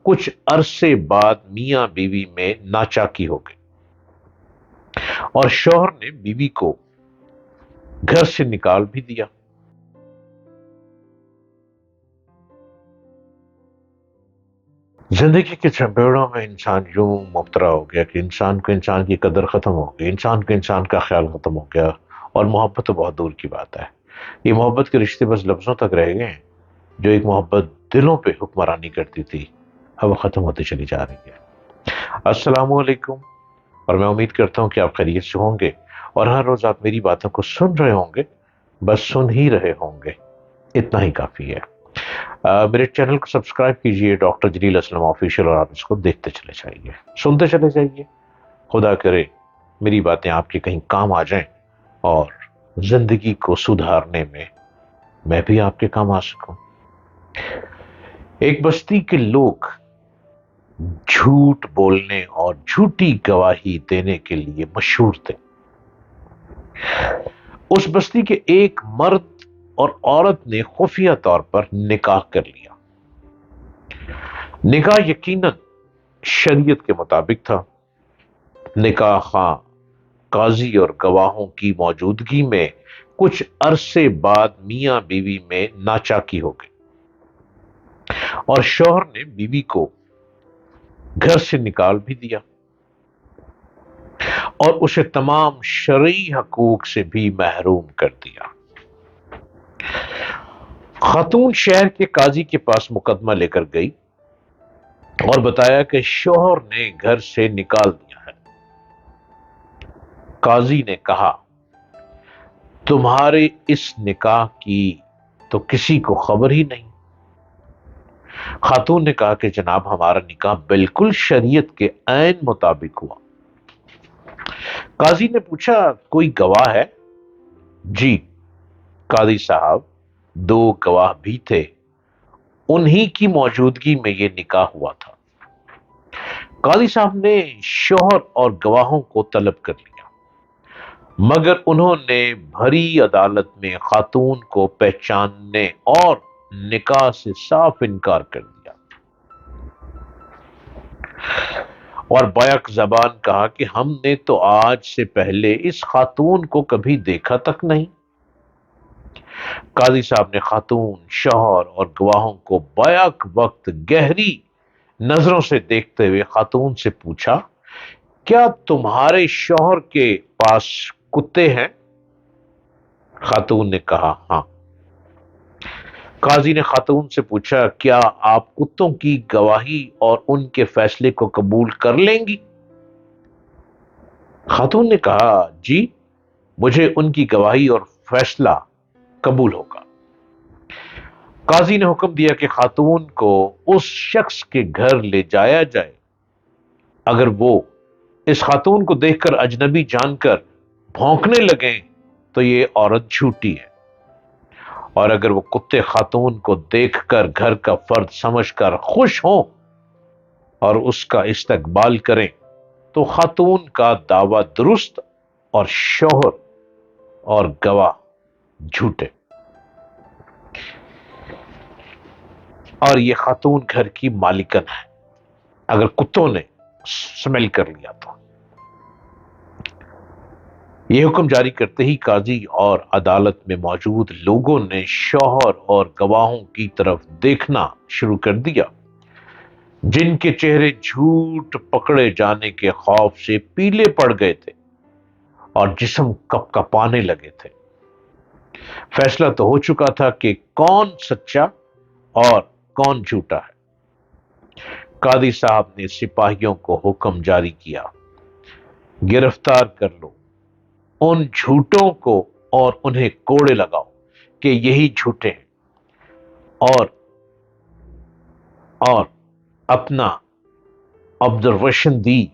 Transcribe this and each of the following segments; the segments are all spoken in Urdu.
کچھ عرصے بعد میاں بیوی میں ناچاکی ہو گئی اور شوہر نے بیوی کو گھر سے نکال بھی دیا۔ زندگی کے چپیڑوں میں انسان یوں مبتلا ہو گیا کہ انسان کو انسان کی قدر ختم ہو گئی، انسان کو انسان کا خیال ختم ہو گیا، اور محبت تو بہت دور کی بات ہے۔ یہ محبت کے رشتے بس لفظوں تک رہ گئے ہیں۔ جو ایک محبت دلوں پہ حکمرانی کرتی تھی، اب وہ ختم ہوتی چلی جا رہی ہے۔ السلام علیکم، اور میں امید کرتا ہوں کہ آپ خیریت سے ہوں گے اور ہر روز آپ میری باتوں کو سن رہے ہوں گے، بس سن ہی رہے ہوں گے، اتنا ہی کافی ہے۔ میرے چینل کو سبسکرائب کیجئے، ڈاکٹر جلیل اسلم آفیشیل، اور آپ اس کو دیکھتے چلے جائیے، سنتے چلے جائیے۔ خدا کرے میری باتیں آپ کے کہیں کام آ جائیں اور زندگی کو سدھارنے میں میں بھی آپ کے کام آ سکوں۔ ایک بستی کے لوگ جھوٹ بولنے اور جھوٹی گواہی دینے کے لیے مشہور تھے۔ اس بستی کے ایک مرد اور عورت نے خفیہ طور پر نکاح کر لیا۔ نکاح یقیناً شریعت کے مطابق تھا۔ نکاح خواہ قاضی اور گواہوں کی موجودگی میں کچھ عرصے بعد میاں بیوی میں ناچاکی ہو گئی اور شوہر نے بیوی کو گھر سے نکال بھی دیا اور اسے تمام شرعی حقوق سے بھی محروم کر دیا۔ خاتون شہر کے قاضی کے پاس مقدمہ لے کر گئی اور بتایا کہ شوہر نے گھر سے نکال دیا ہے۔ قاضی نے کہا، تمہارے اس نکاح کی تو کسی کو خبر ہی نہیں۔ خاتون نے کہا کہ جناب، ہمارا نکاح بالکل شریعت کے عین مطابق ہوا۔ قاضی نے پوچھا، کوئی گواہ ہے؟ جی قاضی صاحب، 2 گواہ بھی تھے، انہی کی موجودگی میں یہ نکاح ہوا تھا۔ قاضی صاحب نے شوہر اور گواہوں کو طلب کر لیا، مگر انہوں نے بھری عدالت میں خاتون کو پہچاننے اور نکاح سے صاف انکار کر دیا اور بیک زبان کہا کہ ہم نے تو آج سے پہلے اس خاتون کو کبھی دیکھا تک نہیں۔ قاضی صاحب نے خاتون، شوہر اور گواہوں کو بیک وقت گہری نظروں سے دیکھتے ہوئے خاتون سے پوچھا، کیا تمہارے شوہر کے پاس کتے ہیں؟ خاتون نے کہا، ہاں۔ قاضی نے خاتون سے پوچھا، کیا آپ کتوں کی گواہی اور ان کے فیصلے کو قبول کر لیں گی؟ خاتون نے کہا، جی مجھے ان کی گواہی اور فیصلہ قبول ہوگا۔ قاضی نے حکم دیا کہ خاتون کو اس شخص کے گھر لے جایا جائے۔ اگر وہ اس خاتون کو دیکھ کر اجنبی جان کر بھونکنے لگیں تو یہ عورت جھوٹی ہے، اور اگر وہ کتے خاتون کو دیکھ کر گھر کا فرد سمجھ کر خوش ہوں اور اس کا استقبال کریں تو خاتون کا دعویٰ درست اور شوہر اور گواہ جھوٹے۔ اور یہ خاتون گھر کی مالکن ہے، اگر کتوں نے سمیل کر لیا تو۔ یہ حکم جاری کرتے ہی قاضی اور عدالت میں موجود لوگوں نے شوہر اور گواہوں کی طرف دیکھنا شروع کر دیا، جن کے چہرے جھوٹ پکڑے جانے کے خوف سے پیلے پڑ گئے تھے اور جسم کپ کپانے لگے تھے۔ فیصلہ تو ہو چکا تھا کہ کون سچا اور کون جھوٹا ہے۔ قاضی صاحب نے سپاہیوں کو حکم جاری کیا، گرفتار کر لو ان جھوٹوں کو اور انہیں کوڑے لگاؤ کہ یہی جھوٹے ہیں، اور اپنا آبزرویشن دی،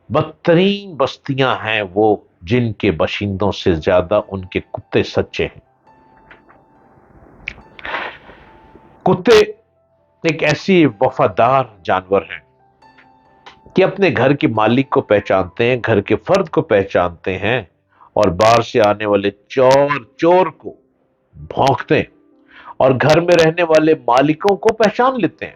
بدترین بستیاں ہیں وہ جن کے باشندوں سے زیادہ ان کے کتے سچے ہیں۔ کتے ایک ایسی وفادار جانور ہیں کہ اپنے گھر کے مالک کو پہچانتے ہیں، گھر کے فرد کو پہچانتے ہیں، اور باہر سے آنے والے چور کو بھونکتے ہیں، اور گھر میں رہنے والے مالکوں کو پہچان لیتے ہیں۔